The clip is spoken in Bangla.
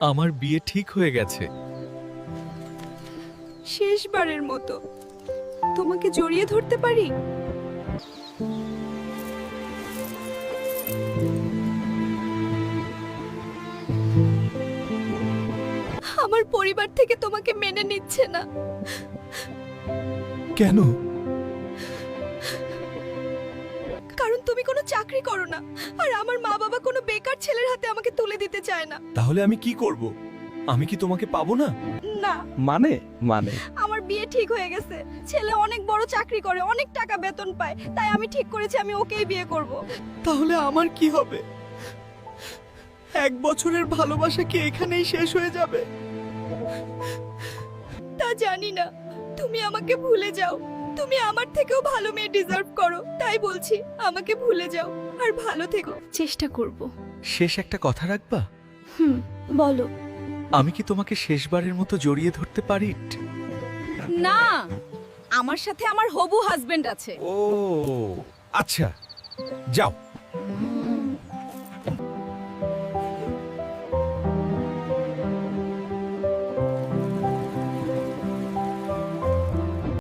আমার বিয়ে ঠিক হয়ে গেছে। শেষবারের মতো তোমাকে জড়িয়ে ধরতে পারি? আমার পরিবার থেকে তোমাকে মেনে নিচ্ছে না। কেন? কারণ তুমি কোনো চাকরি করো না, আর আমার মা বাবা কোনো বেকার ছেলের হাতে আমাকে তুলে দিতে চায় না। তাহলে আমি কি করব? আমি কি তোমাকে পাবো না? না, মানে মানে আমার বিয়ে ঠিক হয়ে গেছে। ছেলে অনেক বড় চাকরি করে, অনেক টাকা বেতন পায়, তাই আমি ঠিক করেছি আমি ওকেই বিয়ে করব। তাহলে আমার কি হবে? 1 বছরের ভালোবাসা কি এখানেই শেষ হয়ে যাবে? তা জানি না। তুমি আমাকে ভুলে যাও। তুমি আমার থেকেও ভালো মেয়ে ডিজার্ভ করো, তাই বলছি আমাকে ভুলে যাও আর ভালো থেকো। চেষ্টা করব। শেষ একটা কথা রাখবা? বলো। আমি কি তোমাকে শেষবারের মতো জড়িয়ে ধরতে পারি? না, আমার সাথে আমার হবু হাজবেন্ড আছে। ও আচ্ছা, যাও।